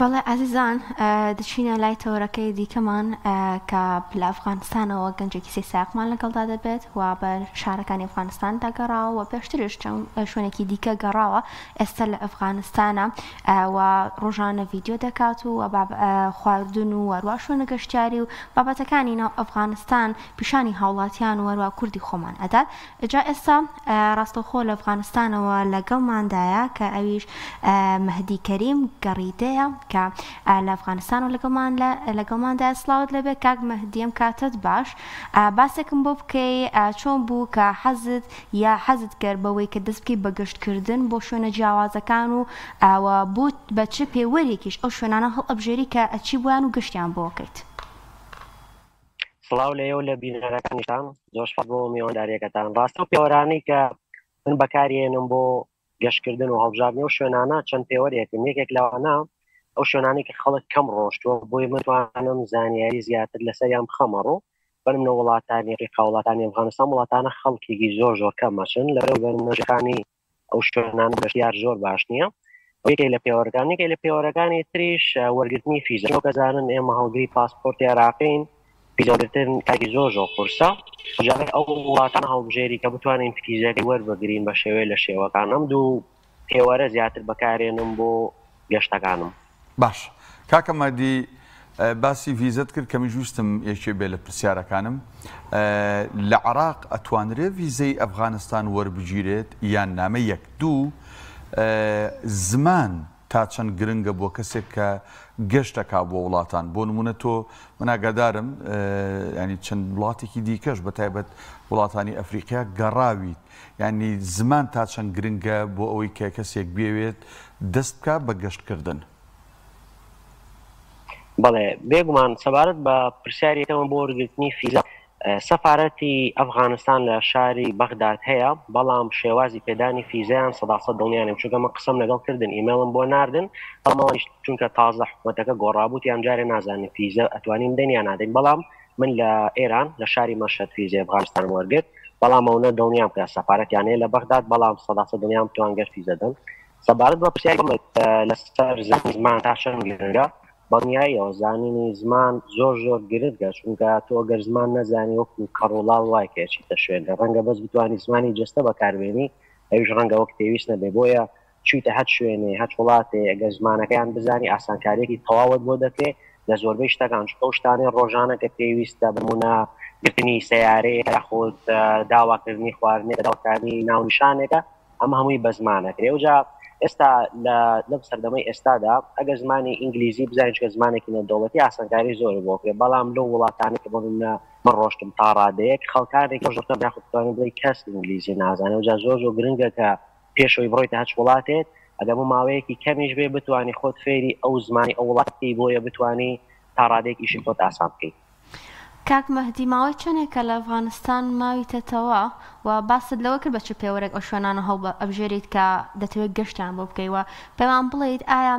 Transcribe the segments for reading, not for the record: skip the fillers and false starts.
بەڵێ ئازیزان دەچینە لای تەورەکەی دیکەمان کە لە ئەفغانستانەوە گەنجێکی سێ ساقمان لەگەڵدا دەبێت و بە شارەکانی ئەفغانستان داگەڕاوە و پێشترش شوێنێکی دیکە گەڕاوە ئێستا لە ئەفغانستانە و ڕۆژانە ڤیددیۆ دەکات و خواردن و وەروە شوێنە گەشتیاری و بابەتەکانی ناو ئەفغانستان پیشانی هاوڵاتیان و وەروە کوردی خۆمان ئەدات. جا ئێستا ڕاستەوخۆ لە ئەفغانستانەوە لەگەڵماندایە کە ئەویش مەهدی کەریم گەڕیدەیە کە لە ئەفغانستان و لەگەڵماندا سلااوت لەبێت کاک مەهدیم کاتت باش باسێکم بۆ بکەی چۆن بوو کە حەزت کرد بەوەی کە دەست بکەی بە گەشتکردن بۆ شوێنە جیاوازەکان و بوو بە چ پێوەرێکیش ئەو شوێنانە هەڵ ئەبژێری کە ئەچی بوویان و گەشتیان بۆ بکەیت. سڵاو لە ئێوە لە بینەرەکانیشتان زۆر سپاس بۆ میوەنداریەکەتان. ڕاستە و پێوەرانەی کە من بەکارهێنم بۆ گەشتکردن و هەڵبژاردنەوە شوێنانە چەند پێوەرێکم. یەکێک لەوانە ئەو شوێنانی کە خەڵک کەم ڕۆشتووە بۆی متوانم زانیاری زیاتر لەسەریان بخەمەڕۆ بەرم لە وڵاتانی ئەفریقا وڵاتانی ئەفغانستان وڵاتانە خەڵکێکی زۆر کەمەشن لەبەر بەرنمەژەکانی ئەو شوێنان بەشیار زۆر باش نییە. یەکێک لە پێوەرەکانی لە پێوەرەکانی تریش وەرگرتنی فیزە کەزانن ئێمە هەڵگری پاسپۆرتی عێراقین فیزەوەرگرتن کاکی زۆر قورسە ئەو وڵاتان هەڵبژێری کە بتوانین فیزەکەی وەربگرین بە شێوەیە لە شێوەکان ئەم دوو پێوەرە زیاتر بەکارێنم بۆ گەشتەکانم. باش کاکە مەهدی باسی ڤیزەت کرد کە میژوستم یەکێ بێ لە پرسیارەکانم لە عێراق ئەتوانرێت ڤیزەی ئەفغانستان وەربگیرێت یان نامە یەک دوو زمان تا چەند گرنگە بۆ کەسێک کە گەشتەکا بۆ وڵاتان بۆ نمونە تۆ من ئاگادارم ینی چەند وڵاتێکی دیکەش بە تایبەت وڵاتانی ئەفریقیا گەڕاویت ینی زمان تا چەند گرنگە بۆ ئەوەی کە کەسێک بێوێت دەست بکە بە گەشتکردن. بەڵێ بێگومان سەبارەت بە پرسیارێکەوە بۆ وەرگرتنی فیزە سەفارەتی ئەفغانستان لە شاری بەغداد هەیە بەڵام شێوازی پێدانی فیزیان 100% دڵنیانم چونکە من قسەم لەگەڵ کردن ئیمێڵم بۆ ناردن بەڵامەوەیش چونکە تازە حکوومەتەکە گۆڕابوویان جارێ نازانین فیزە ئەتوانین دەنیان نادەین بەڵام من لە ئێران لە شاری مەشهد فیزە ئەفغانستان وەرگرت بەڵام ئەوە دڵنیام کە سەفارەتیانەیە لە بەغداد بەڵام 100% دڵنیام توانگەر فیزە دەن. سەبارەت بە پرسیاری لەسەر زمان تا چەند گرنگە بەڵنیاییەوە زانینی زمان زۆر گرنگە چونکە تۆ ئەگەر زمان نەزانی وەکو کەڕوڵاو وای کێچیتە شوێنە ڕەنگە بەس بتوانانی زمانی جەستە بەکاربێنی ئەویش ڕەنگە وەک پێویست نەبێ بۆیە چیتە هەت شوێنێ هەت وڵاتێ ئەگەر زمانەکەیان بزانی ئاسانکاریەکی تەواوت بۆ دەکرێت لە زۆربەی شتەکان ئەو شتانەی ڕۆژانە کە پێویستە بمونە گرتنی سەیارەیە یاخود داواکردنی خواردنێک داواکردنی ناونیشانێکە ئەمە هەمووی بە زمانەکرێ. ئەوجا ئێستا لەم سەردەمەی ئێستادا ئەگەر زمانی ئینگلیزی بزانین کە زمانێکی نەدەوڵەتی ئاسانکاری زۆر بۆکرێ بەڵام لەو وڵاتانی کە بۆنە من ڕۆشتم تا ڕادەیەک خەڵکانێک ڕۆژتە یاخودتوانین بڵێ کەس ئینگلیزی نازانێت ئەوجا زۆر گرنگە کە پێشەوەی بڕۆیتە هەچ وڵاتێت ئەگەر ماوەیەکی کەمیش بێ بتوانانی خۆت فێری ئەو زمانی ئەو وڵاتی بۆیە بتوانی تا ڕادێکیشی خۆت ئاسان بکەیت. کاک مەهدی ماوەی چەندێکە لە ئەفغانستان ماویتەوە و باست لەوە کرد بە چ پێوەرێک ئەو شوێنانە هەڵ ئەبژێریت کە دەتەوێت گەشتیان بۆ بکەیەوە پێمان بڵێیت ئایا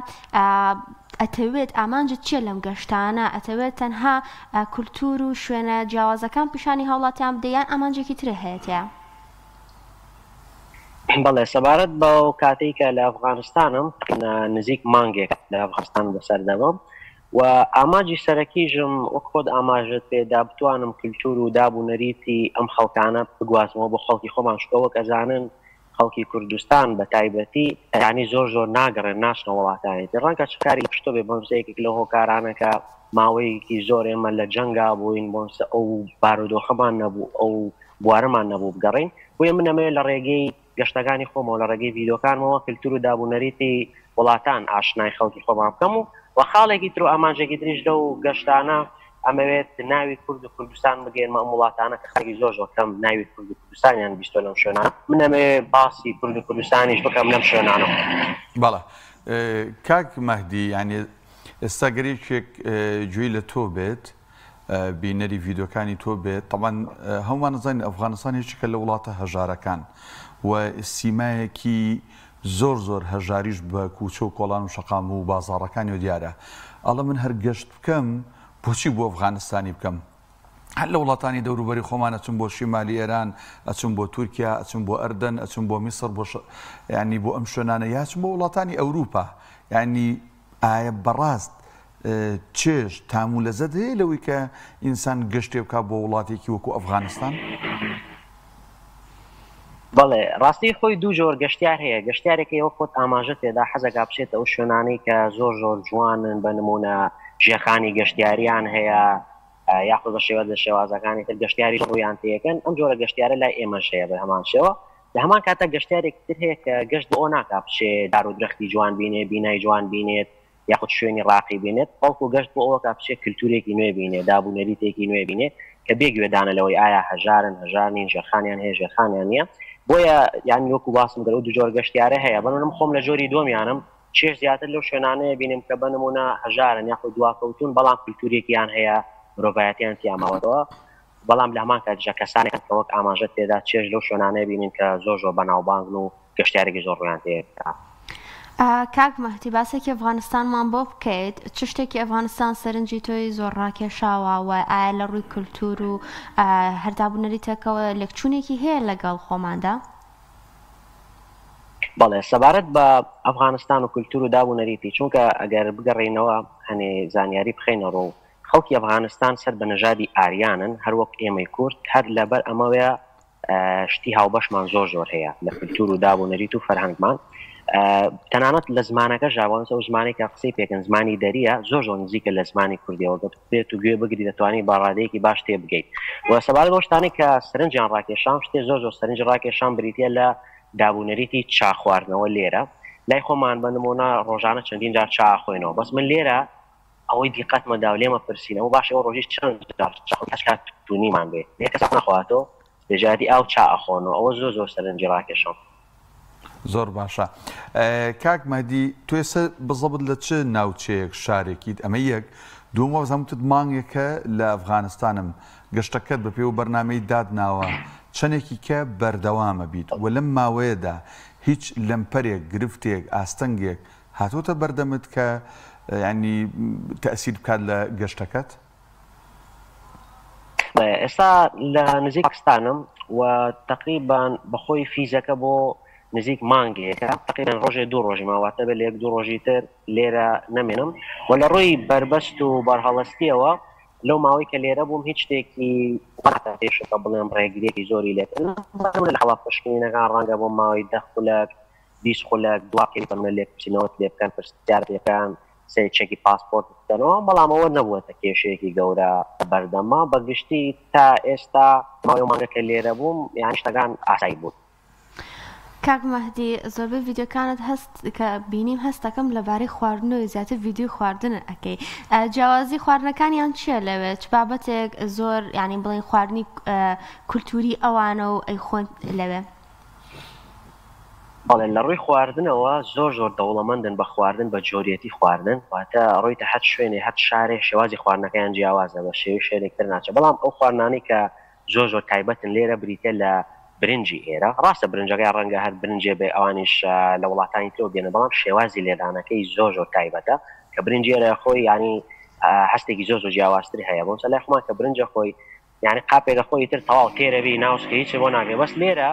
ئەتەوێت ئامانجت چیە لەم گەشتانە ئەتەوێت تەنها کولتور و شوێنە جیاوازەکان پیشانی هاوڵاتیان بدەیان ئامانجێکی ترە هەیەتە؟ بەڵێ سەبارەت بە کاتێک کە لە ئەفغانستانم نزیک مانگێک لە ئەفغانستان بەسەردەوەم و ئاماجی سەرەکیژم وەک خۆت ئاماژت پێدا بتوانم کللتور و دابوونەریتی ئەم خەڵکانە بگوازمەوە بۆ خەڵکی خۆمان شکەوە کەزانن خەڵکی کوردستان بە تایبەتی ینی زۆر ناگەڕێن ناشنە وڵاتانی ڕەنگە چکاری پشتۆ بێ بۆمزەیەکێک لە هۆکارانەکە ماوەیەکی زۆر ئێمە لە جەنگا بووین بۆنسە ئەو بارودۆخەمان نەبوو ئەو بوارەمان نەبوو بگەڕین بۆیە من ئەمەوێت لە ڕێگەی گەشتەکانی خۆمەوە لە ڕێگەی ڤیدۆکانمەوە کللتور و دابوونەریتی وڵاتان ئاشنای خەڵکی خۆمان بکەم و خاڵێکی تر و ئامانجێکی تریش لەو گەشتانە ئەمەوێت ناوی کورد و کوردستان بگەێنمە ئەم وڵاتانە کە خەڵکی زۆر کەم ناوی کورد و کوردستانیان بیستۆ لەم شوێنانە من ئەمەوێ باسی کورد و کوردستانیش بکەم لەم شوێنانە. بەڵێ کاک مەهدی یعنی ئێستا گەرێکێک گوێی لە تۆ بێت بینەری ڤیدۆکانی تۆ بێت تەمان هەمومان نەزانین ئەفغانستان هیچیکە لە وڵاتە هەژارەکان و سیمایەکی زۆر هەژاریش بە کوچە و کۆڵان و شەقام و بازاڕەکانی و دیارە ئەڵە من هەر گەشت بکەم بۆچی بۆ ئەفغانستانی بکەم هەر لە وڵاتانی دەوروبەری خۆمان ئەچم بۆ شیمالی ئێران ئەچم بۆ تورکیا ئەچم بۆ ئەردەن ئەچم بۆ میسر ینی بۆ ئەم شوێنانە یاچم بۆ وڵاتانی ئەوروپا ینی ئایا بەڕاست چێژ تام و لەزەت هەیە لەوەی کە ئینسان گەشتێ بکە بۆ وڵاتێکی وەکو ئەفغانستان؟ بەڵێ ڕاستی خۆی دوو جۆر گەشتیار هەیە، گەشتارێکی ئەوە خۆت ئاماژە تێدا حەزەکا بچێتە ئەو شوێنانەی کە زۆر جوانن، بە نمونە ژێخانی گەشتیاریان هەیە یاخود بە شێوازەکانی تر گەشتیاری ڕوویان تێکەن. ئەم جۆرە گەشتیارە لای ئێمەش هەیە بە هەمان شێوە. لە هەمان کاتە گەشتارێک تر هەیە کە گەشت بۆ ئەو ناکا بچێ دار و درەختی جوان بینێ، بینای جوان بینێت یاخود شوێنی ڕاقی بینێت، بەڵکو گەشت بۆ ئەوە کا بچێ کللتورێکی نوێ بینێ، دابوونەریتێکی نوێ بینێ کە بێگوێدانە لەوەی ئایا هەژارن هەژارنین، ژێخانیان هەیە ژێخانیان نییە. بۆیە یان وەکو باسم گەرە دوو جۆر گەشتیارە هەیە. بەڵام خۆم لە جۆری دۆمیانم چێژ زیاتر لەو شوێنانەیە بینم کە بە نمونە هەژارن یاخود دواکەوتون، بەڵام کللتورێکیان هەیە، مرۆڤایەتیان تیاماوەتەوە. بەڵام لە هەمان کاتژە کەسانێک کە وەک ئاماژە تێدا چێژ لەو شوێنانەیە بینین کە زۆر بەناوبانگن و گەشتارێکی زۆر ڕویان تێدا. کاک مەهدی باسێکی ئەفغانستانمان بۆ بکەیت، چ شتێکی ئەفغانستان سەرنجی تۆی زۆر ڕاکێشاوە و ئایا لە ڕووی کللتور و هەردابوونەریتەکەەوە لەکچوونێکی هەیە لەگەڵ خۆماندا؟ بەڵێ سەبارەت بە ئەفغانستان و کللتور و دابوونەریتی، چونکە ئەگەر بگەڕێینەوە هەنێ زانیاری بخەینەڕۆ خەڵکی ئەفغانستان سەر بە نەژادی ئاریانن، هەروەک ئێمەی کورد، هەر لەبەر ئەمەوەیە شتی هاوبەشمان زۆر هەیە لە کللتور و دابوونەریت و فەرهەنگمان. تەنانەت لە زمانەکە ژاوانسە و زمانی کە قسەی پێکەن زمانی دەریە زۆر نزیکە لە زمانی کوردیەوە بێت و گوێ بگری دەتوانانی باڕادەیەکی باش تێ بگەیت. و سەبارەت بۆ شتانی کە سەرنجیان ڕاکێشان شتێ زۆر سەرنج ڕاکێشان بریتە لە دابوونەریتی چا خواردنەوە لێرە. لای خۆمان بە نمونە ڕۆژانە چەندین جار چا خۆینەوە، بەس من لێرە ئەوەی دیقەتمەدا و لێمە پرسیینەوە باش ئەوە ڕۆژی چەند جار تونیمان بێ لێ کەس نەخواتەوە بێژادی ئاو چا ئەخۆنەوە، ئەوە زۆر سەرنجی ڕاکێشان. زۆر باشە. کاک مەهدی تۆ ئێستا بزەبت لە چ ناوچەیەک شارێکیت؟ ئەمە یەک. دووەمە بەزانمتت مانگێکە لە ئەفغانستانم گەشتەکەت بە پێ و بەرنامەی دادناوە چەندێکی کە بەردەوامە بیت و لەم ماوەیەدا هیچ لەمپەرێک گرفتێک ئاستەنگێک هاتوۆتە بەردەمت کە ینی تەئسیر بکات لە گەشتەکەت؟ ئێستا لە نزیک پاکستانم و تقریبان بەخۆی فیزەکە بۆ نزیک مانگێکە تقریبان ڕۆژێ دوو ڕۆژی ماواتە بە لە یەک دوو ڕۆژی تر لێرە نەمێنم و لە ڕۆی بربەست و بەرهەڵەستیەوە لەو ماوەی کە لێرە بووم هیچ شتێکی پێشەکە بڵێم ڕێگرێکی زۆری لێکردن لە هەڵا پشکنینەکان ڕەنگە بۆ ماوەی 10 خولەک 20 خولەک دوواکەی بەمە لێ بچینەوە لێ بکەن پرسیارەکان سێ چێکی پاسپۆرت بکەنەوە، بەڵام ئەوە نەبووەتە کێشەیەکی گەورە بەردەما بەگشتی تا ئێستا ماوەی مانگەکە لێرە بووم یان شتەکان ئاسایی بوون. کاک مەهدی زۆربەی ڤیدیۆکانت هەست کە بینیم هەستەکەم لەبارەی خواردنەوەی زیاتر ڤیدیۆ خواردن ئەەکەی، جیاوازی خواردنەکانیان چییە لەوێ؟ چ بابەتێک زۆر ینی بڵێن خواردنی کولتوری ئەوانە و ئەی خۆن لەوێ؟ بەڵێ لە ڕووی خواردنەوە زۆر دەوڵەمەندن بە خواردن بە جۆریەتی خواردن، واتە ڕۆیتە هەت شوێنێ هەت شارێ شێوازی خواردنەکەیان جیاوازە بە شێوی شوێنێکتر ناچێت. بەڵام ئەو خواردنانی کە زۆر تایبەتن لێرە بریتە لە برنجی ئێرە. ڕاستە برنجەکەی ڕەنگە هەر برنجێ بێ ئەوانیش لە وڵاتانی تۆ بێنە، بەڵام شێوازی لێدانەکەی زۆر تایبەتە کە برنجی ئێرە خۆی ینی هەستێکی زۆر جیاوازتری هەیە. بۆ لای خۆمان کە برنجە خۆی ینی قاپێکە خۆی تر تەواو تێرەبی ناوسکە هیچ بۆ ناگێ، بەس لێرە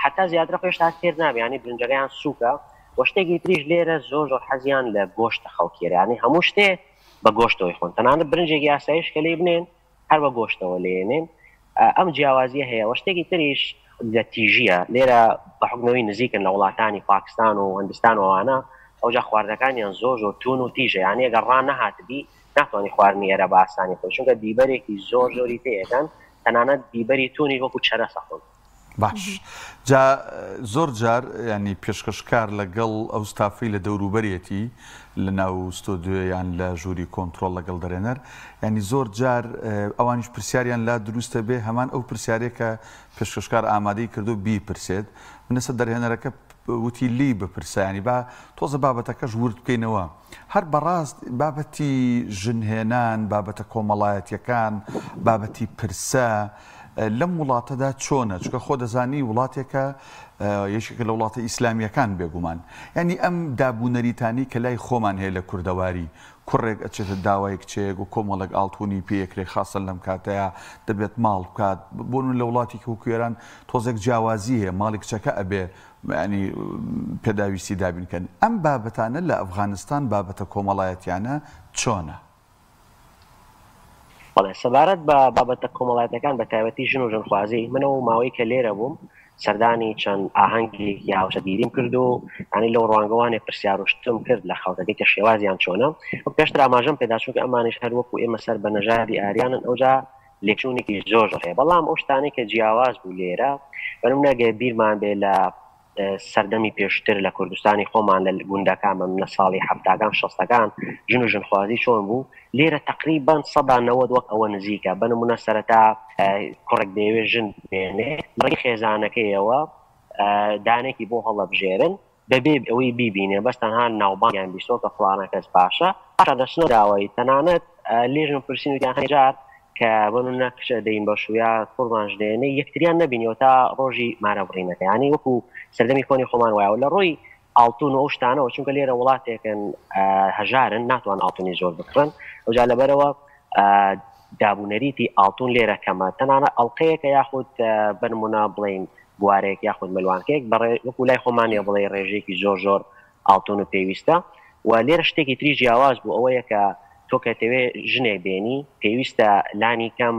حتا زیاتر خۆش تا تێر نابێ، ینی برنجەکەیان سووکە و شتێکی تریش لێرە زۆر حەزیان لە گۆشتە خەڵکیێرە، ینی هەموو شتێ بە گۆشتەوەی خۆن، تەنانەت برنجێکی یاسایش کە لێ بنێن هەر بە گۆشتەوە لێنێن. ئەم جیاوازیە هەیە و شتێکی تریش لە تیژیە لێرە بە حکمەوەی نزیکن لە وڵاتانی پاکستان و هەندستان و ئەوانە ئەوجا خواردەکانیان زۆر تون و تیژە، یعنی ئەگەر ڕان نەهاتبی ناتوانانی خواردنی ئێرە بە ئاسانی خۆی، چونکە بیبەرێکی زۆری تێەکەن، تەنانەت بیبەری تونی وەکو چەرە سەخۆن. باش جا زۆر جار ینی پێشکەشکار لەگەڵ ئەو ستافی لە دەوروبەرێتی لە ناو ستۆدیۆیان لە ژووری کۆنتترۆل لەگەڵ دەرێنەر، ینی زۆر جار ئەوانیش پرسیاریان لا دروستە بێ هەمان ئەو پرسیارێکە پێشکەشکار ئامادەی کردو بیپرسێت منەسە دەرهێنەرەکە وتی لی بپرسە، ینی با تۆزە بابەتەکەش ورد بکەینەوە. هەر بەڕاست بابەتی ژنهێنان، بابەتە کۆمەڵایەتیەکان، بابەتی پرسە لەم وڵاتەدا چۆنە چکە خۆ دەزانی وڵاتێکە یەکێکە لە وڵاتە ئیسلامیەکان بێگومان ینی ئەم دابوونەریتانی کە لای خۆمان هەیە لە کوردەواری کوڕێک ئەچێتە داوای کچێک و کۆمەڵک ئاڵتونی پێیەکرێ خاصن لەم کاتەیە دەبێت ماڵ بکات بۆن لە وڵاتی وەکوێران تۆزێک جیاوازی هەیە ماڵی کچەکە ئەبێ ینی پێداویستی دابینکەن ئەم بابەتانە لە ئەفغانستان بابەتە کۆمەڵایەتیانە چۆنە؟ بەڵێ سەبارەت بە بابەتە کۆمەڵایەتەکان بە تایبەتی ژن و ژنخوازی منەوە ماوەی کە لێرە بووم سەردانی چەند ئاهەنگی یاوشەگیریم کرد و ینی لەو ڕوانگەوانێ پرسیاروشتم کرد لە خەڵکەکەی کە شێوازیان چۆنە و پێشتر ئاماژەم پێداچوو کە ئەمانیش هەر وەکو ئێمە سەر بە نەژادی ئاریانن ئەوجا لێکچوونێکی زۆر هەیە بەڵام ئەو شتانەی کە جیاواز بوو لێرە بەنم نەگە بیرمان بێ لە سەردەمی پێشتر لە کوردستانی خۆمان لە گوندەکان لە ساڵی هەفتاکان شەستەکان ژن و ژنخوازی چۆن بوو لێرە تقریبان 90 وەک ئەوە نزیکە بنمونە سەرەتا کوڕێک دەیەوێت ژن بێنێ ڕێی خێزانەکەیەوە دانێکی بۆ هەڵەبژێرن بەبێ ئەوەی بیبینێ بەس تەنها ناوبانیان بیستۆ کە فڵانە کەس باشە پاشا دەچنە داوای تەنانەت لێژن پرسین ویان هەجار کە بنمونە کچە دەین بە شویا کوڕمانش دێنێ یەکتریان نبینیەوە تا ڕۆژی مارە بڕینەکە ینی وەکو سەردەمی خۆنی خۆمان وایە لە ڕۆی ئاڵتون و ئەو شتانەوە چونکە لێرە وڵاتێکن هەژارن ناتوان ئاڵتونی زۆر بکڕن ئەوجا لەبەرەوە دابوونەریتی ئاڵتون لێرە کەمە تەنانە ئەڵلقەیەکە یاخود بنمونە بڵین بوارێک یاخود ملوانکێک وەکو لای خۆمانە بڵێ ڕێژەیەکی زۆر ئاڵتون و پێویستە و لێرە شتێکی تری جیاواز بوو ئەوەیە کە تۆ کە تەوێ ژنێک بێنی پێویستە لانی کەم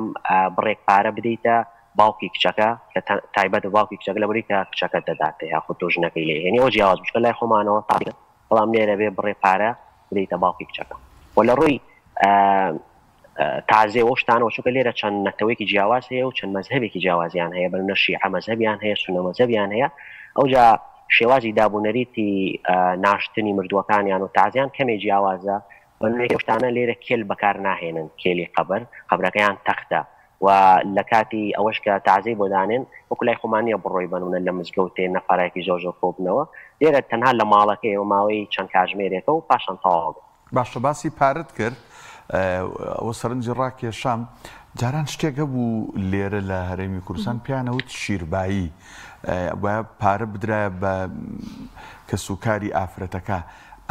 بڕێک پارە بدەیتە باوکی کچەکە کە تایبەت باوکی کچەکە لەبەری کە کچەکە دەداتە یاخود تۆ ژنەکەی لێ هێنی ئەو جیاواز بوو لای خۆمانەوە تاڵێت بەڵام لێرە بێ بڕێ پارە بدەیتە باوکی کچەکە و لە ڕووی تازێ ئەو شتانەوە چونکە لێرە چەند نەتەوەیەکی جیاواز هەیە و چەند مەزهەبێکی جیاوازیان هەیە بەنمونە شیعە مەزهەبیان هەیە سونە مەزهەبیان هەیە ئەوجا شێوازی دابوونەریتی ناشتنی مردووەکانیان و تازیان کەمێ جیاوازە شتانە لێرە کێل بەکار ناهێنن کێلی قەبرەکەیان تەختە و لە کاتی ئەوەش کە تازەی بۆ دانێن وەکو لای خۆمانیە بڕۆی بنونە لە مزگەوتێ نەفارێکی زۆر کۆبنەوە لێرە تەنها لە ماڵەکەی و ماوەی چەند کاتژمێرێکە و پاشان تەواو باشە باسی پارت کرد ئەوە سەرنجی ڕاکێشام جاران شتێک هەبوو لێرە لە هەرێمی کوردستان پیانەوت شیربایی باید پارە بدرایە بە کەسوکاری ئافرەتەکە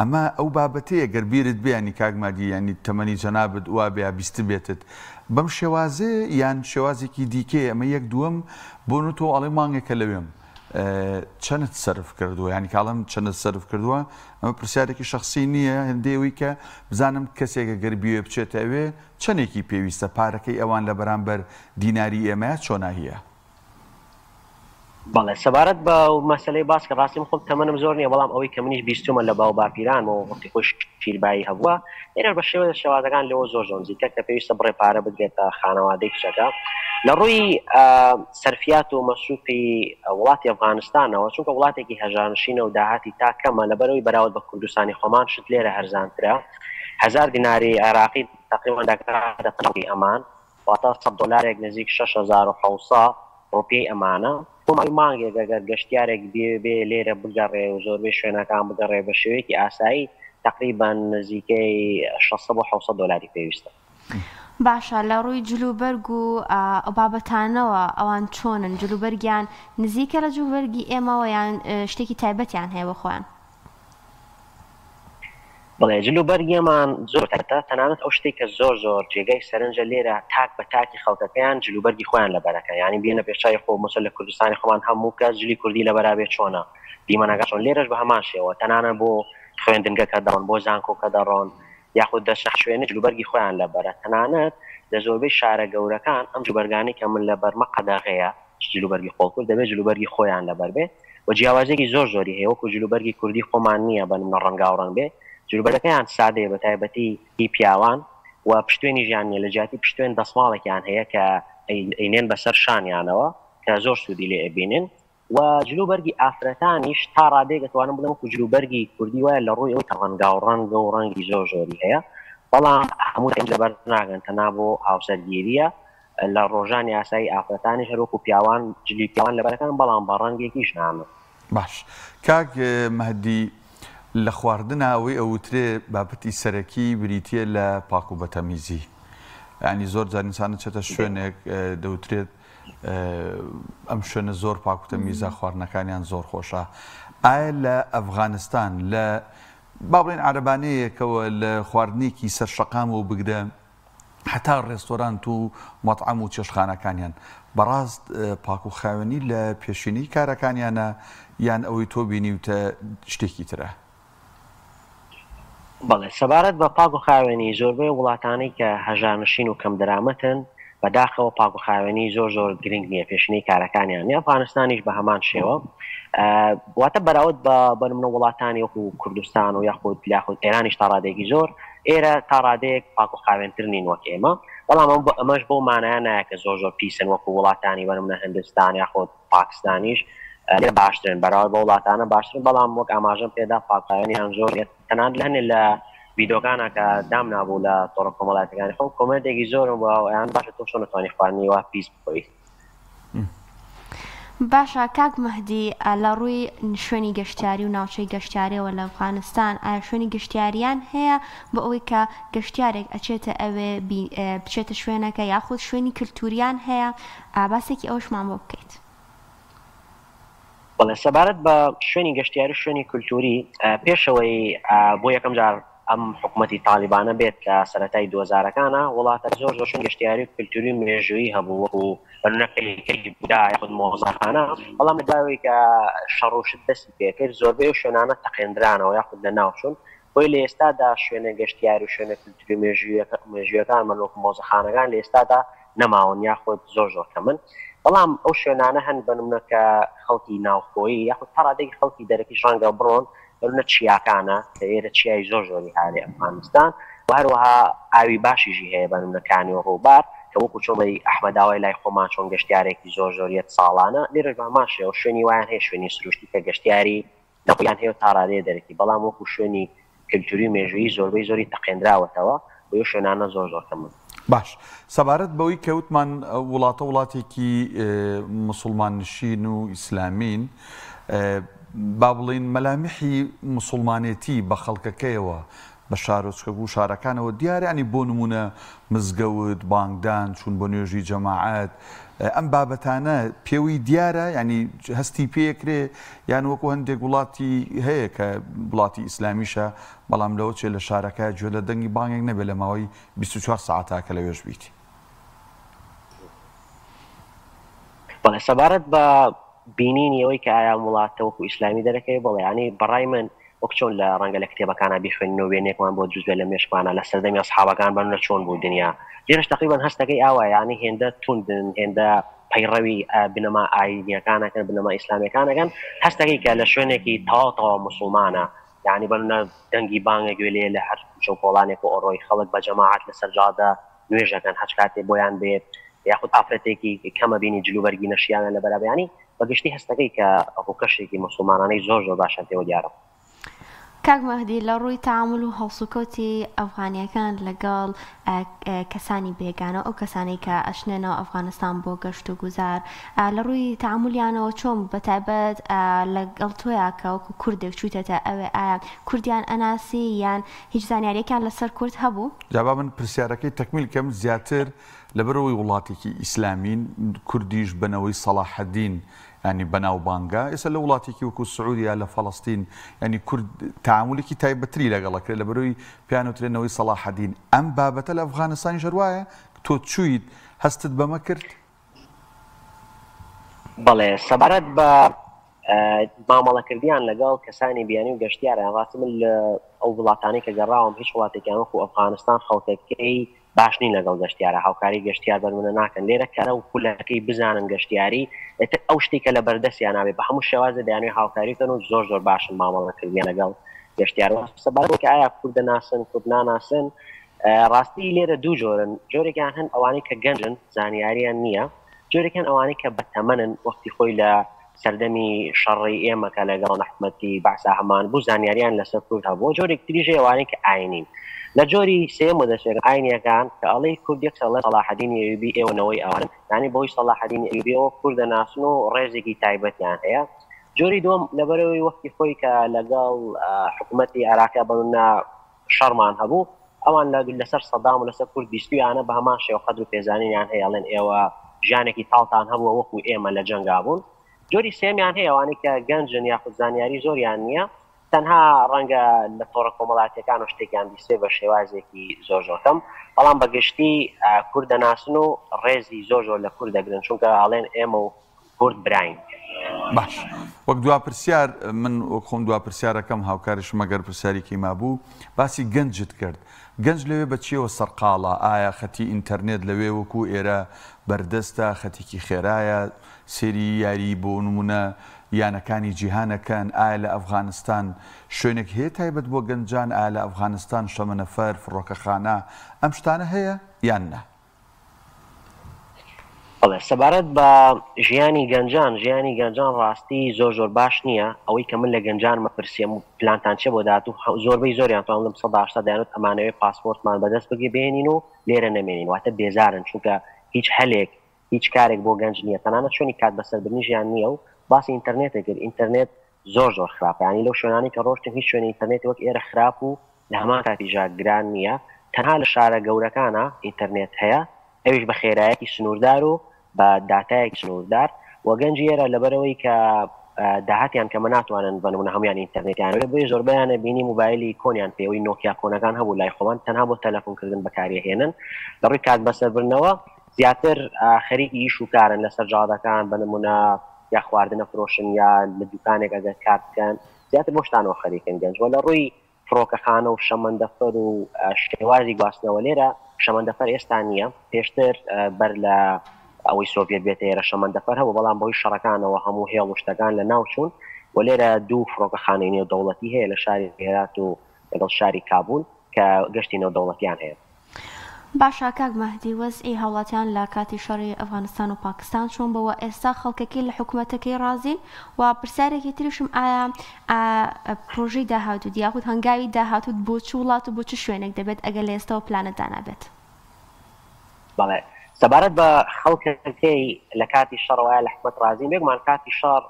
ئەمە ئەو بابەتەیە گەربیرت بیانی کاگمادی ینی تەمەنی جەنابەت وا بێ بیست بێتت بەم شێوازێ یان شێوازێکی دیکێ ئەمە یەک دووەم بۆ تۆ ئەڵێ مانگێکە لەوێم چەند سەرف کردووە ینی کاڵم چەند سەرف کردووە ئەمە پرسیارێکی شخصی نییە هەندێوی کە بزانم کەسێکە گەربیێ بچێتەوێ چەندێکی پێویستە پارەکەی ئەوان لە بەرامبەر دیناری ئێمەیە چۆنا هەیە بەڵێ سەبارەت بە مەسلەی باس کە ڕاستی خۆم تەمەنم زۆر نییە بەڵام ئەوەی کە منیش بیستومە لە باو باپیرانەوە وەختی خۆش شیربایی هەبووە ئێرە بە شێوە شێوازەکان لەوە زۆر نزیکە کە پێویستە بڕێ پارە بدرێتە خانەوادەی کچەکە لە ڕووی سەرفیات و مەسروفی وڵاتی ئەفغانستانەوە چونکە وڵاتێکی هەژارنشینە و داهاتی تا کەمە لەبەرەوەی بەراورد بە کوردستانی خۆمان شت لێرە هەرزانترە 1000 دیناری عێراقی تقریبا دەکاتە قەڵی ئەمان واتە $100 نزیک 6700 ڕۆپیەی ئەمانە مانگێک ئەگەر گەشتیارێک بێ لێرە بگەڕێ و زۆربەی شوێنەکان بگەڕێ بە شێوەیەکی ئاسایی تقریبا نزیکەی $600-700 پێویستە باشە لە ڕووی جلوبەرگ و بابەتانەوە ئەوان چۆنن جلوبەرگیان نزیکە لە جلوبەرگی ئێمەوە یان شتێکی تایبەتیان هەیە بە خۆیان بڵێ جلوبەرگیەمان زۆر تەنانەت ئەو شتێک کە زۆر جێگەی سەرنجە لێرە تاک بە تاکی خەڵکەکەیان جلوبەرگی خۆیان لەبەرەکە ینی بێنە پێشای خۆ مەسەل لە کوردستانی خۆمان هەموو کەس جلی کوردی لەبەرابێت چۆنە دیمەنەکە چۆن لێرەش بە هەمان شێوە تەنانە بۆ خوێندنگەکە دەڕۆن بۆ زانکۆکە دەڕۆن یاخود دەشە شوێنە جلوبەرگی خۆیان لەبەرە تەنانەت لە زۆربەی شارە گەورەکان ئەم جلوبەرگانی کە من لە بەرمە قەدەغەیە جلوبەرگی خۆڵکورد دەبێت جلوبەرگی خۆیان لەبەر بێ و جیاوازێکی زۆری هەیە وەکو جلوبەرگی کوردی خۆمان نییە بەنمە ڕەنگاوڕەنگ بێ جلوبەرەکەیان سادەیە بە تایبەتی هی پیاوان و پشتێنی ژیانیە لە جیاتی پشتێن دەسماڵێکیان هەیە کە ئەینێن بەسەر شانیانەوە کە زۆر سوودی لێ ئەبینن و جلوبەرگی ئافرەتانیش تا ڕادێک دەتوانم بڵێم وەکو جلوبەرگی کوردی وایە لە ڕووی ئەوەی کە ڕەنگاوڕەنگ و ڕەنگی زۆری هەیە بەڵام هەموو لەبەر ناگەن تەنا بۆ هاوسەرگیریە لە ڕۆژانی ئاسایی ئافرەتانی هەروەکو پیاوان جلی پیاوان لەبەرەکان بەڵام بە ڕەنگێکیش نامە باش کاک مەهدی لە خواردنە ئەوەی ئەوترێ بابەتی سەرەکی بریتە لە پاک و بەتەمیزی ینی زۆر جار ئینسانە چێتە شوێنێک دەوترێت ئەم شوێنە زۆر پاکوتە میزە خواردنەکانیان زۆر خۆشە. ئایا لە ئەفغانستان لە با بڵێن عەرەبانەیەکەوە لە خواردنێکی سەرشەقامەوە بگرە هەتا ڕێستۆرانت و مەطعەم و چێشتخانەکانیان بەڕاست پاک و خاوێنی لە پێشینەی کارەکانیانە یان ئەوەی تۆ بینیوتە شتێکی ترە؟ بەڵێ سەبارەت بە پاک و خاوێنی زۆربەی وڵاتانەی کە هەژارنشین و کەم دەرامەتن بەداخەوە پاک و خاوێنی زۆر گرنگ نییە پێشنەی کارەکانیان یا ئەفغانستانیش بە هەمان شێوە واتە بەراورد بە بەرمنە وڵاتانی وەکو کوردستان و یاخود ئێرانیش تا ڕادێکی زۆر ئێرە تا ڕادەیەک پاک و خاوێنتر نین وەک ئێمە بەڵام ئەمەش بۆ مانایە نایە کە زۆر پیسن وەکو وڵاتانی بەرمنە هەندستان یاخود پاکستانیش لێ باشترن بەراورد بە وڵاتانە باشترن بەڵام وەک ئاماژەم پێدا پاک خاوێنیان زۆر تەنانەت لە هەندێک لە ڤیدۆکانە کە دام نابوو لە تۆڕە کۆمەڵایەتەکانی خۆم کۆمنتێکی زۆرم بووە ئەیان باشە تۆ چۆن نتوانی خواردنیوە پیس بخۆیت. باشە کاک مەهدی لە ڕووی شوێنی گەشتیاری و ناوچەی گەشتیاریەوە لە ئەفغانستان ئایا شوێنی گەشتیاریان هەیە بە ئەوەی کە گەشتیارێک ئەچێتە ئەوێ بچێتە شوێنەکە یاخود شوێنی کللتوریان هەیە باسێکی ئەوشمان بۆ بکەیت؟ بەڵێ سەبارەت بە شوێنی گەشتیاری شوێنی کللتوری پێشەوەی بۆ یەکەم جار ئەم حکوومەتی تالیبانە بێت کە سەرەتای 2000ەکانە وڵاتە زۆر شوێن گەشتیاری و کللتوری مێژوویی هەبوو وەکو بەنەقەی بودا یاخود مۆزەخانە بەڵام لەداوی کە شەڕوشت دەستی پێکرد زۆربەی و شوێنانە تەقێنرانەوە یاخود لە ناوچوون بۆی لە ئێستادا شوێنە گەشتیاری و شوێنە کللتوری مێژوویەکان وەکو مۆزەخانەکان لە ئێستادا نەماون یاخود زۆر کەمن بەڵام ئەو شوێنانە هەن بنمونە کە خەڵکی ناوخۆیی یاخود تا ڕادێکی خەڵکی دەرەکی ڕەنگە بڕۆن بەرونە چیاکانە کە ئێرە چیای زۆری هااری ئەفغانستان و هەروەها ئاوی باشیژی هەیە بەنمونەکانی و ڕووبار کە وەکو چۆڵی ئەحمەداوای لای خۆمان چۆن گەشتیارێکی زۆریەت ساڵانە لێرە ماشێ و شوێنی وایان هەیە شوێنی سروشتی کە گەشتیاری نەخۆیان هەیە تا ڕادەیە دەرەکی بەڵام وەکو شوێنی کللتوری مێژوویی زۆربەی تەقێنراوەتەوە و ئەو شوێنانە زۆر کەمن. باش سەبارەت بەوەی کەوتمان وڵاتێکی مسلمان نشین و ئیسلامین با بڵین مەلامحی مسلمانێتی بە خەڵکەکەیەوە بە شارۆچکە و شارەکانەوە دیارە ینی بۆ نمونە مزگەوت بانگدان چون بۆ نوێژی جەماعەت ئەم بابەتانە پێوی دیارە ینی هەستی پێکرێ یان وەکو هەندێک وڵاتی هەیە کە وڵاتی ئیسلامیشە بەڵام لەوە چێ لە شارەکە گوێ لە دەنگی بانگێک نەبێت لە ماوەی 24 ساعتاکە لەوێژ بیتی. بەڵێ سەبارەت بە بینینی ئەوەی کە ئایا وڵاتە وەکو ئیسلامی دەرەکەی بڵێ ینی بەڕای من وەک چۆن لە ڕەنگە لە کتێبەکانە بیخوێنەوە وێنێکمان بۆ جوزبێت لە مێشکمانە لە سەردەمی ئەسحابەکان بەنە چۆن بوو دنیا لێرەش تقریبان هەستەکەی ئاوا ینی هێندە توندن هێندە پەیڕەوی بنەما ئاینیەکانەکەن بنەما ئیسلامیەکانەکەن هەستەکەی کە لە شوێنێکی تەواو مسلمانە یعنی بەنە دەنگی بانگە گوێ لێ لە هەر چۆپۆڵانێک و ئۆڕۆی خەڵک بە جەماعەت لەسەر جادە نوێژەکەن هەچ کاتێ بۆیان بێت یاخود ئافرەتێکی کەمە بینی جلوبەرگی نەشیانە لە بەرابەیانی بەگشتی هەستەکەی کە ئەو کەشێکی مسلمانانەی زۆر باشە تێوە دیارە. کاک مەهدی لە ڕووی تەعامل و هەڵسوکەوتی ئەفغانیەکان لەگەڵ کەسانی بێگانە ئەو کەسانی کە ئەشنێنەوە ئەفغانستان بۆ گەشت و گوزار لە ڕووی تەعاملیانەوە چۆن بەتایبەت لەگەڵ تۆیە کە وەکو کوردێک چوویتەتە ئەوێ ئایا کوردیان ئەناسی یان هیچ زانیاریەکان لەسەر کورد هەبوو؟ جابا من پرسیارەکەی تەکمیل کەم زیاتر لەبەرەوەی وڵاتێکی ئیسلامین کوردیش بنەوەی سەلاحەدین ینی بەناو بانگا ئێستا لە وڵاتێکی وەکو سعودیا لە فەڵەستین ینی کورد تەعاملێکی تایبەتری لەگەڵەکرێت لەبەرەوەی پیانوترێنەوەی سەلاحەدین ئەم بابەتە لە ئەفغانستانی ژەروایە تۆ چوویت هەستت بەمە کرد؟ بەڵێ سەبارەت بە مامەڵەکردیان لەگەڵ کەسانی بیانی و گەشتیارە ڕاستی من لە ئەو وڵاتانی کە گەڕاوم هیچ وڵاتێکیان وەکو ئەفغانستان خەڵکەکەی باش نین لەگەڵ گەشتیارە هاوکاری گەشتیار بەرمونە ناکەن لێرە کەرە و پولەکەی بزانن گەشتیاری ئەو شتێکە لە بەردەستیان نابێت بە هەموو شێوازە دەیانوێت هاوکاریکەن و زۆر باشن مامەڵەکردیان لەگەڵ گەشتیارەوە سەبارەت کە ئایا کورد دەناسن کورد ناناسن ڕاستی لێرە دوو جۆرن جۆرێکیان هەن ئەوانەی کە گەنجن زانیاریان نییە جۆرێکیان ئەوانەی کە بەتەمەنن وەختی خۆی لە سەردەمی شەڕی ئێمەکە لەگەڵ نەحمەتی بەعسا هەمان بوو زانیاریان لەسەر کورد هەبوو جۆرێک تریژێ ئەوانەی کە ئاینین لە جۆری سێم و دەچێت ئاینیەکان کە ئەڵەی کوردێک سەڵە سەلاحەدینی ئەیوبی ئێوەنەوەی ئەوان ینی بۆی سەلاحەدینی ئەیوبیەوە کورد دەناسن و ڕێزێکی تایبەتیان هەیە جۆری دووەم لەبەرەوەی وەختی خۆی کە لەگەڵ حکوومەتی عێراقا بەنە شەڕمان هەبوو ئەوان لەسەر سەدام و لەسەر کورد بیستویانە بە هەمان شێوە قەدر و پێزانینیان هەیە ئەڵێن ئێوە ژیانێکی تاڵتان هەبووە وەکو ئێمە لە جەنگا بوون. جۆری سێمیان هەیە ئەوانەی کە گەنجن یاخود زانیاری زۆریان نییە، تەنها ڕەنگە لە تۆڕە کۆمەڵاتیەکان و شتێکیان بیستێ بە شێوازێکی زۆر کەم، بەڵام بەگشتی کورد دەناسن و ڕێزی زۆر لە کورد دەگرن، چونکە ئاڵێن ئێمە و کورد براین. باش وەک دوا پرسیار من خۆم دوا پرسیارەکەم هاوکارشم ئەگەر پرسیارێکی مابوو باسی گەنجت کرد. گەنج لەوێ بەچیەوە سەرقاڵە؟ ئایا خەتی ئینتەرنێت لەوێ وەکو ئێرە بەردەستە، خەتێکی خێرایە، سێری یاری بۆ نمونە یانەکانی جیهانەکەن؟ ئایا لە ئەفغانستان شوێنێک هەیە تایبەت بۆ گەنجان؟ ئایا لە ئەفغانستان شەمەنەفەر، فڕۆکەخانە ئەم شتانە هەیە یان نە؟ سەبارەت بە ژیانی گەنجان ڕاستی زۆر باش نییە. ئەوەی کە من لە گەنجان مەپرسیەم و پلانتان چێ بۆ داهاتوو، زۆربەی زۆریان توانم 180 دەیانوت ئەمانەوەی پاسپۆرتمان بەدەست بێنین و لێرە نەمێنین، واتە بێزارن، چونکە هیچ هەلێک هیچ کارێک بۆ گەنج نییە، تەنانەت شوێنی کات بەسەربردنی ژیان نییە. و باسی ئینتەرنێتە کرد. ئینتەرنێت زۆر خراپە، ینی لەو شوێنانی کە ڕۆشتن هیچ شوێنی ئینتەرنێت وەک ئێرە خراپ و لە هەمان کاتیژا گران نییە. تەنها لە شارە گەورەکانە ئینتەرنێت هەیە، ئەویش بە خێرایەتی سنووردار و بە داتایەکی سنووردار. وە گەنجی ئێرە لەبەرەوەی کە داهاتیان کەمە ناتوانن بنمونە هەمویان ئینتەرنێتیان بۆی زۆربیانە بینی موبایلی کۆنیان پێوەی نۆکیا کۆنەکان هەبوو لای خۆوان، تەنها بۆ تەلەفۆنکردن بەکارهێنن. لە ڕووی کات بەسەربردنەوە زیاتر خەریکی ئیش و کارن لەسەر جادەکان، بنمونە یا خواردنە فرۆشن یا لە دوکانێک ئەگەر کار بکەن، زیاتر بۆ شتانەوە خەریکن گەنج. وە لە ڕووی فڕۆکەخانە و شەمەندەفەر و شێوازی گواستنەوە لێرە شەمەندەفەر ئێستا نییە. پێشتر بەر لە ئەوەی سۆڤێت بێتە ئێرە شەمەندەفەر هەبوو، بەڵام بۆی شەڕەکانەوە هەموو هێڵ و شتەکان لە ناوچوون. و لێرە دوو فڕۆکەخانەی نێودەوڵەتی هەیە لە شاری هێرات و لەگەڵ شاری کابول کە گەشتی نێودەوڵەتیان هەیە. باشە کاک مەهدی، وەزعی هاوڵاتیان لە کاتی شەڕی ئەفغانستان و پاکستان چۆن بەوە ئێستا خەڵکەکەی لە حکوومەتەکەی ڕازی؟ و پرسیارێکی تریشم ئایا پرۆژەی داهاتوت یاخود هەنگاوی داهاتوت بۆ چ وڵات و بۆ چ شوێنێک دەبێت ئەگەر لە ئێستاەوە پلانەتدا نابێت؟ بەڵێ سەبارەت بە خەڵکەکەی لە کاتی شەڕەوەیە لە حکومەت ڕازی بێگومان کاتی شەڕ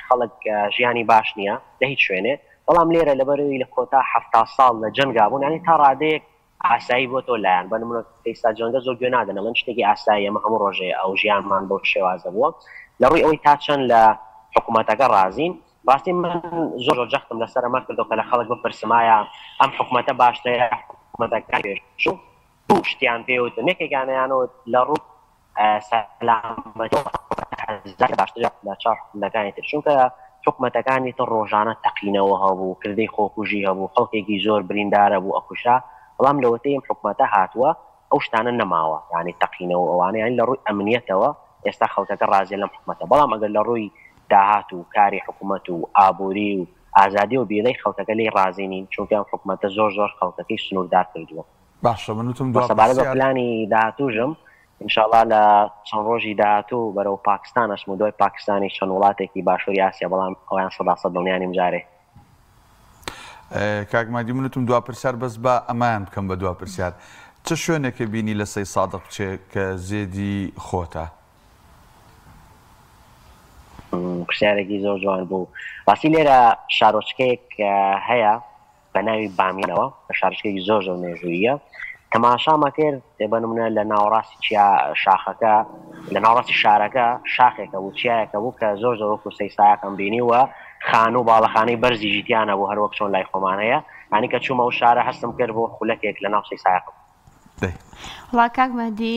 خەڵک ژیانی باش نییە لە هیچ شوێنێ، بەڵام لێرە لەبەرەوەی لە کۆتا 70 ساڵ لە جەنگا بوون، ینی تا ڕادەیەک ئاسایی بۆ تۆ لایەن بنمونە ئێستا جەنگە زۆر گوێ نادەنەوەن شتێکی ئاسایی ئەمە هەموو ڕۆژەیە ئەو ژیانمان بەو شێوازە بووە. لە ڕووی ئەوەی تا چەند لە حکوومەتەکە ڕازین، باستی من زۆر جەختم لەسەر ئەمە کردو کە لە خەڵک بپرسمایە ئەم حکوومەتە باشترە حکوومەتەکان پێشوو دوو شتیان پێوتن. یەکێکیانیانوت لە ڕوو سەلامەتی باشترە لە چاڕ حکوومەتەکانی تر، چونکە حکوومەتەکانی تر ڕۆژانە تەقینەوە هەبوو، کردەی خۆکوژی هەبوو، خەڵکێکی زۆر بریندارە بوو ئەکوشا، بەڵام لەوەتەی ئەم حکوومەتە هاتووە ئەو شتانە نەماوە، یعنی تەقینەوە ئەوانە، یعنی لە ڕووی ئەمنیەتەوە ئێستا خەڵکەکە ڕازیە لەم حکوومەتە. بەڵام ئەگەر لە ڕووی داهات و کاری حکوومەت و ئابووری و ئازادی و بیڵەی خەڵکەکە لێی ڕازینین، چونکە ئەم حکوومەتە زۆر خەڵکەکەی سنووردار کردووە. باشە منوتم سەبارەت بە پلانی داهاتووژم ئینشاءڵڵا لە چەند ڕۆژی داهاتوو بەرەو پاکستان ئەچمە، دوای پاکستانی چەند وڵاتێکی باشووری ئاسیا، بەڵام ئەویان 100% دڵنیانیم جارێ. کاک مەهدی منوتم دوا پرسیار بەس بە ئەمان بکەم بە دوا پرسیار، چه شوێنێکە بینی لە سەی سادق بچێ کە زێدی خۆتە؟ پرسیارێکی زۆر جوان بوو. باسی لێرە شارۆچکەیەک هەیە بە ناوی بامیانەوە، بە شارۆچکەیەکی زۆر مێژوویە. تەماشامە کرد بنمونە لە ناوەڕاستی شاخەکە، لە ناوەڕاستی شارەکە شاخێکە بوو، چیایەکە بوو کە زۆر وەکو سەیسایەکەم بینی وە خان و باڵەخانەی بەرزی ژیتیانە بوو، هەروەک چۆن لای خۆمانەیە، ینی کە چوومە و شارە هەستم کرد بۆ خولەکێک لە ناو سەیسایەکەم. وڵا کاک مەهدی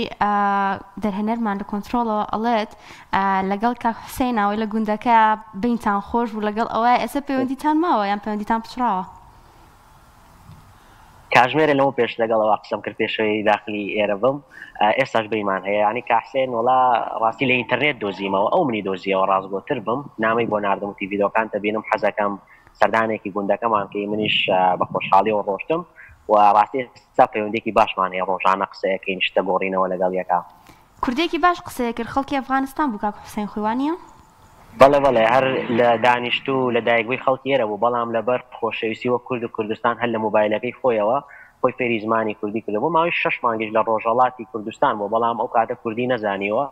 دەرهێنەرمان لە کۆنتترۆلەوە ئەڵێت لەگەڵ کاک حوسێنەوەی لە گوندەکە بینتان خۆش بوو، لەگەڵ ئەوە ئێستا پەیوەندیتان ماوە یان پەیوەندیتان پچراوە؟ کاژمێرە لەمە پێش لەگەڵەوە قسەم کرد پێشەوەی داخلی ئێرە بم، ئێستاش بەیمان هەیە، ینی کاحسێن وڵا ڕاستی لە ئینتەرنێت دۆزیمەوە، ئەو منی دۆزیەوە ڕاستگۆتر بم، نامی بۆ ناردم و تیڤیدۆکان تەبینم حەزەکەم سەردانێکی گوندەکەمان کە منیش بە خۆشحاڵیەوە ڕۆشتم و ڕاستی ستا پەیوەندێکی باشمان هەیە، ڕۆژانە قسەیەکەین شتە گۆڕینەوە لەگەڵ یەکە. کوردێکی باش قسەیە کرد خەڵکی ئەفغانستان بوو کاک حوسێن خۆیوانیە؟ بەڵێ هەر لە دانیشتوو لە دایکبووی خەڵکی ئێرە بوو، بەڵام لەبەر خۆشەویستی وە کورد و کوردستان هەر لە موبایلەکەی خۆیەوە خۆی فێری زمانی کوردی کردبوو، ماوەی 6 مانگێک لە ڕۆژهەڵاتی کوردستان بوو، بەڵام ئەو کاتە کوردی نەزانیوە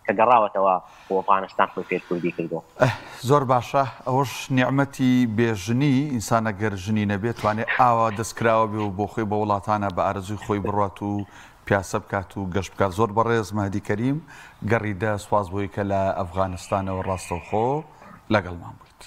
کە گەڕاوەتەوە بۆ ئەفغانستان خۆی فێرکوردی کردو. زۆر باشە ئەوەش نیعمەتی بێژنی ئینسانە گەر ژنی نەبێت توانێت ئاوا دەستکراوە بێ و بۆ خۆی بە وڵاتانە بە ئارەزوی خۆی بڕات و پیاسە بکات و گەشت بکات. زۆر بەڕێز مەهدی کەریم گەڕیدە سواز بۆی کە لە ئەفغانستانەوە ڕاستەوخۆ لەگەڵمان.